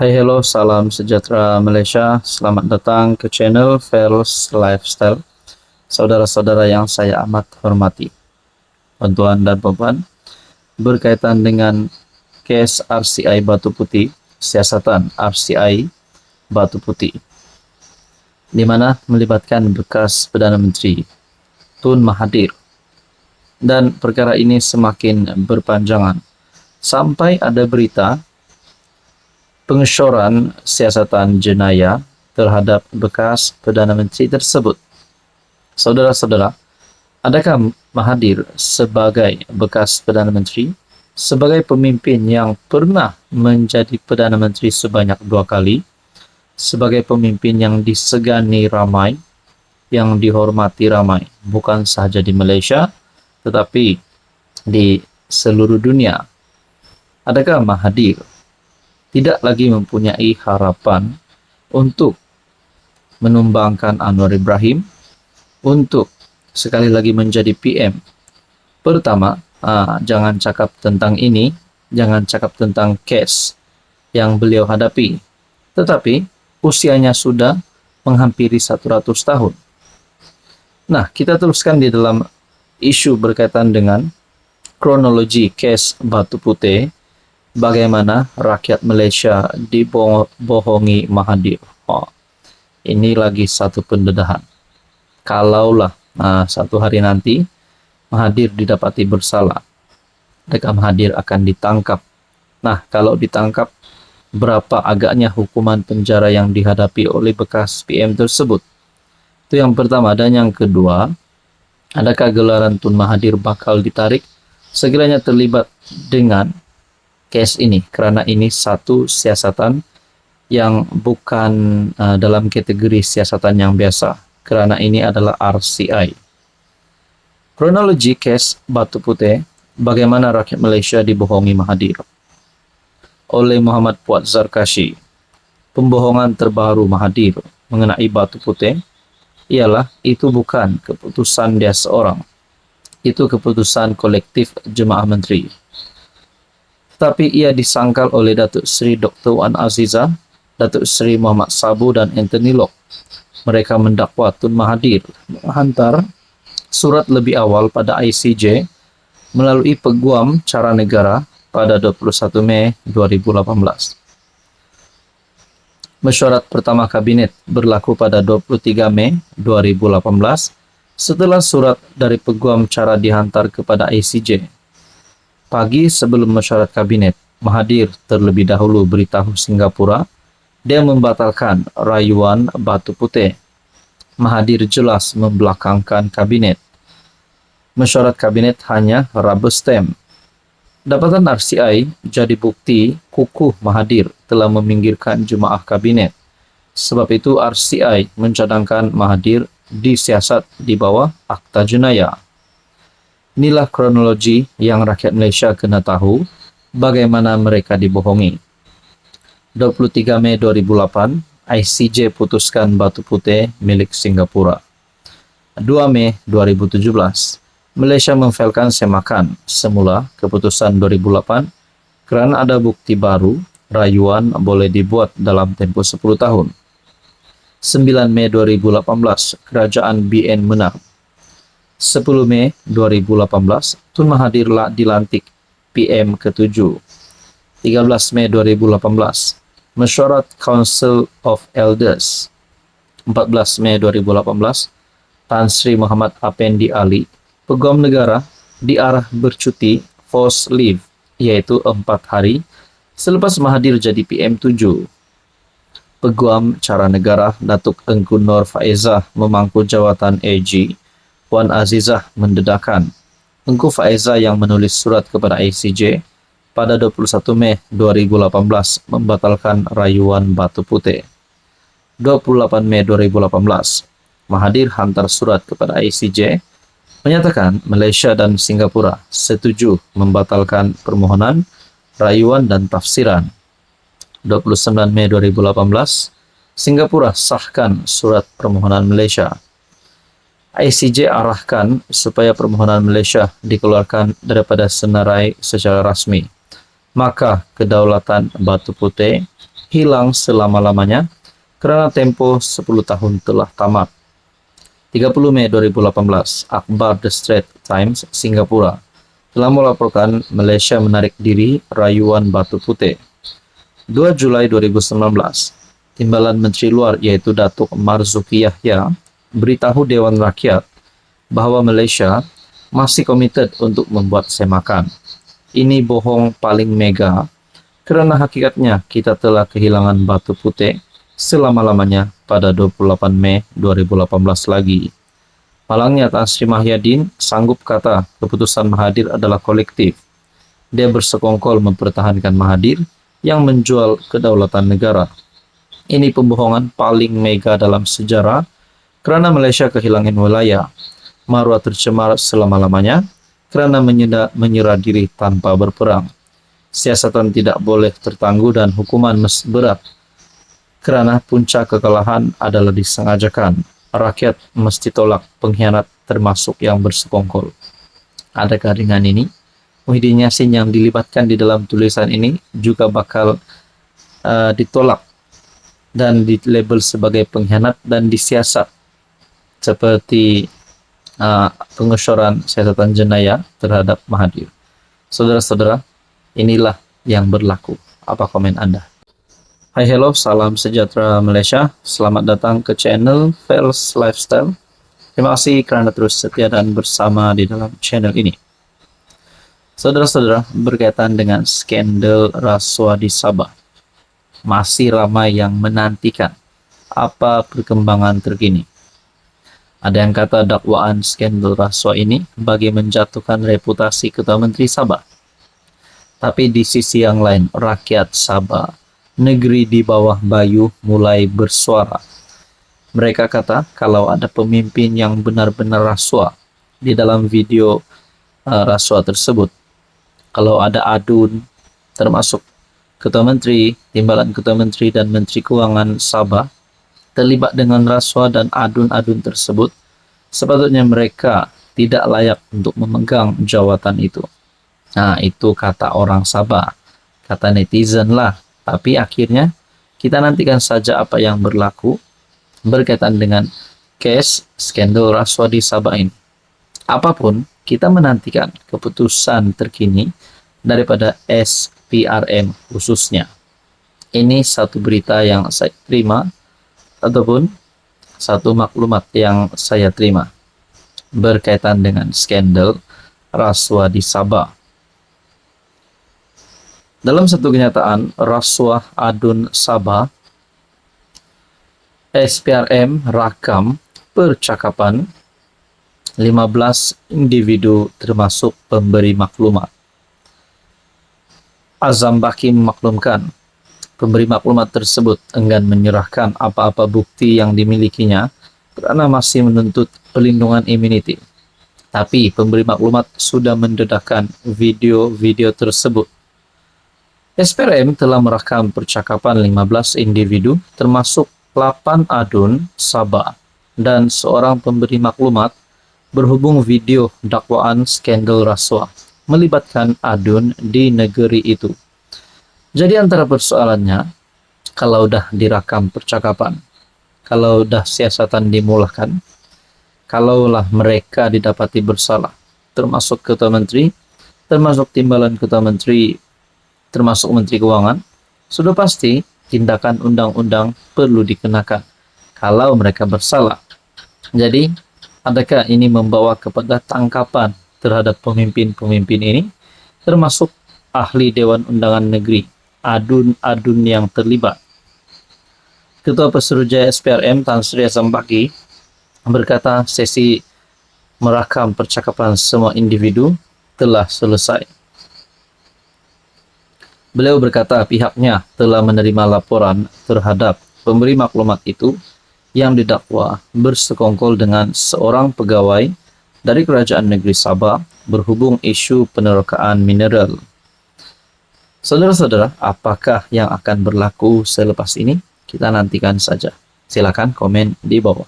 Hai hello, salam sejahtera Malaysia. Selamat datang ke channel Feros Lifestyle. Saudara-saudara yang saya amat hormati, tuan dan puan, berkaitan dengan kes RCI Batu Putih, siasatan RCI Batu Putih, di mana melibatkan bekas Perdana Menteri Tun Mahathir, dan perkara ini semakin berpanjangan sampai ada berita pengesyoran siasatan jenayah terhadap bekas Perdana Menteri tersebut. Saudara-saudara, adakah Mahathir sebagai bekas Perdana Menteri, sebagai pemimpin yang pernah menjadi Perdana Menteri sebanyak 2 kali, sebagai pemimpin yang disegani ramai, yang dihormati ramai, bukan sahaja di Malaysia, tetapi di seluruh dunia, adakah Mahathir tidak lagi mempunyai harapan untuk menumbangkan Anwar Ibrahim, untuk sekali lagi menjadi PM? Pertama, jangan cakap tentang ini, jangan cakap tentang kes yang beliau hadapi, tetapi usianya sudah menghampiri 100 tahun. Nah, kita teruskan di dalam isu berkaitan dengan kronologi kes Batu Putih, bagaimana rakyat Malaysia dibohongi Mahathir. Ini lagi satu pendedahan. Kalaulah satu hari nanti Mahathir didapati bersalah, adakah Mahathir akan ditangkap? Nah, kalau ditangkap, berapa agaknya hukuman penjara yang dihadapi oleh bekas PM tersebut? Itu yang pertama. Dan yang kedua, adakah gelaran Tun Mahathir bakal ditarik sekiranya terlibat dengan kes ini, karena ini satu siasatan yang bukan dalam kategori siasatan yang biasa, kerana ini adalah RCI. Kronologi kes Batu Putih, bagaimana rakyat Malaysia dibohongi Mahathir oleh Muhammad Puat Zarkashi. Pembohongan terbaru Mahathir mengenai Batu Putih ialah itu bukan keputusan dia seorang, itu keputusan kolektif Jemaah Menteri. Tapi ia disangkal oleh Datuk Seri Dr. Wan Azizah, Datuk Seri Muhammad Sabu dan Anthony Locke. Mereka mendakwa Tun Mahathir menghantar surat lebih awal pada ICJ melalui Peguam Cara Negara pada 21 Mei 2018. Mesyuarat pertama Kabinet berlaku pada 23 Mei 2018 setelah surat dari Peguam Cara dihantar kepada ICJ. Pagi sebelum mesyuarat Kabinet, Mahathir terlebih dahulu beritahu Singapura dia membatalkan rayuan Batu Putih. Mahathir jelas membelakangkan Kabinet. Mesyuarat Kabinet hanya rubber stamp. Dapatan RCI jadi bukti kukuh Mahathir telah meminggirkan jemaah Kabinet. Sebab itu RCI mencadangkan Mahathir disiasat di bawah Akta Jenayah. Inilah kronologi yang rakyat Malaysia kena tahu bagaimana mereka dibohongi. 23 Mei 2008, ICJ putuskan Batu Putih milik Singapura. 2 Mei 2017, Malaysia memfailkan semakan semula keputusan 2008 kerana ada bukti baru rayuan boleh dibuat dalam tempoh 10 tahun. 9 Mei 2018, Kerajaan BN menang. 10 Mei 2018, Tun Mahathir dilantik PM ke-7. 13 Mei 2018, Mesyuarat Council of Elders. 14 Mei 2018, Tan Sri Muhammad Afendi Ali, Peguam Negara, diarah bercuti forced leave, iaitu 4 hari selepas Mahathir jadi PM7. Peguam Cara Negara Datuk Engku Nur Faezah memangku jawatan AG. Wan Azizah mendedakan Engku Faezah yang menulis surat kepada ICJ pada 21 Mei 2018 membatalkan rayuan Batu Putih. 28 Mei 2018, Mahathir hantar surat kepada ICJ menyatakan Malaysia dan Singapura setuju membatalkan permohonan rayuan dan tafsiran. 29 Mei 2018, Singapura sahkan surat permohonan Malaysia. ICJ arahkan supaya permohonan Malaysia dikeluarkan daripada senarai secara rasmi. Maka kedaulatan Batu Putih hilang selama-lamanya karena tempo 10 tahun telah tamat. 30 Mei 2018, akhbar The Straits Times Singapura telah melaporkan Malaysia menarik diri rayuan Batu Putih. 2 Julai 2019, Timbalan Menteri Luar yaitu Datuk Marzuki Yahya beritahu Dewan Rakyat bahwa Malaysia masih komited untuk membuat semakan. Ini bohong paling mega karena hakikatnya kita telah kehilangan Batu Putih selama-lamanya pada 28 Mei 2018 lagi. Malangnya Tan Sri Mahyadin sanggup kata keputusan Mahathir adalah kolektif. Dia bersekongkol mempertahankan Mahathir yang menjual kedaulatan negara. Ini pembohongan paling mega dalam sejarah karena Malaysia kehilangan wilayah. Maruah tercemar selama-lamanya karena menyerah diri tanpa berperang. Siasatan tidak boleh tertangguh dan hukuman mesti berat karena puncak kekalahan adalah disengajakan. Rakyat mesti tolak pengkhianat termasuk yang bersekongkol. Adakah dengan ini Muhyiddin Yassin yang dilibatkan di dalam tulisan ini juga bakal ditolak dan dilabel sebagai pengkhianat dan disiasat seperti pengesoran siasatan jenayah terhadap Mahathir? Saudara-saudara, inilah yang berlaku. Apa komen Anda? Hai, hello, salam sejahtera Malaysia. Selamat datang ke channel Fels Lifestyle. Terima kasih kerana terus setia dan bersama di dalam channel ini. Saudara-saudara, berkaitan dengan skandal rasuah di Sabah, masih ramai yang menantikan apa perkembangan terkini. Ada yang kata dakwaan skandal rasuah ini bagi menjatuhkan reputasi Ketua Menteri Sabah. Tapi di sisi yang lain, rakyat Sabah, negeri di bawah Bayu, mulai bersuara. Mereka kata kalau ada pemimpin yang benar-benar rasuah di dalam video rasuah tersebut, kalau ada adun termasuk Ketua Menteri, Timbalan Ketua Menteri dan Menteri Keuangan Sabah terlibat dengan rasuah dan adun-adun tersebut, sepatutnya mereka tidak layak untuk memegang jawatan itu. Nah, itu kata orang Sabah, kata netizen lah. Tapi akhirnya kita nantikan saja apa yang berlaku berkaitan dengan case skandal rasuah di Sabah ini. Apapun, kita menantikan keputusan terkini daripada SPRM khususnya. Ini satu berita yang saya terima ataupun satu maklumat yang saya terima berkaitan dengan skandal rasuah di Sabah. Dalam satu kenyataan rasuah adun Sabah, SPRM rakam percakapan 15 individu termasuk pemberi maklumat. Azam Baki memaklumkan pemberi maklumat tersebut enggan menyerahkan apa-apa bukti yang dimilikinya karena masih menuntut pelindungan immunity. Tapi pemberi maklumat sudah mendedahkan video-video tersebut. SPRM telah merekam percakapan 15 individu termasuk 8 adun Sabah dan seorang pemberi maklumat berhubung video dakwaan skandal rasuah melibatkan adun di negeri itu. Jadi antara persoalannya, kalau dah direkam percakapan, kalau dah siasatan dimulakan, kalaulah mereka didapati bersalah, termasuk Ketua Menteri, termasuk Timbalan Ketua Menteri, termasuk Menteri Keuangan, sudah pasti tindakan undang-undang perlu dikenakan kalau mereka bersalah. Jadi, adakah ini membawa kepada tangkapan terhadap pemimpin-pemimpin ini, termasuk ahli Dewan Undangan Negeri, adun-adun yang terlibat? Ketua Pesuruhjaya SPRM Tan Sri Azam Baki berkata sesi merakam percakapan semua individu telah selesai. Beliau berkata pihaknya telah menerima laporan terhadap pemberi maklumat itu yang didakwa bersekongkol dengan seorang pegawai dari Kerajaan Negeri Sabah berhubung isu penerokaan mineral. Saudara-saudara, apakah yang akan berlaku selepas ini? Kita nantikan saja. Silakan komen di bawah.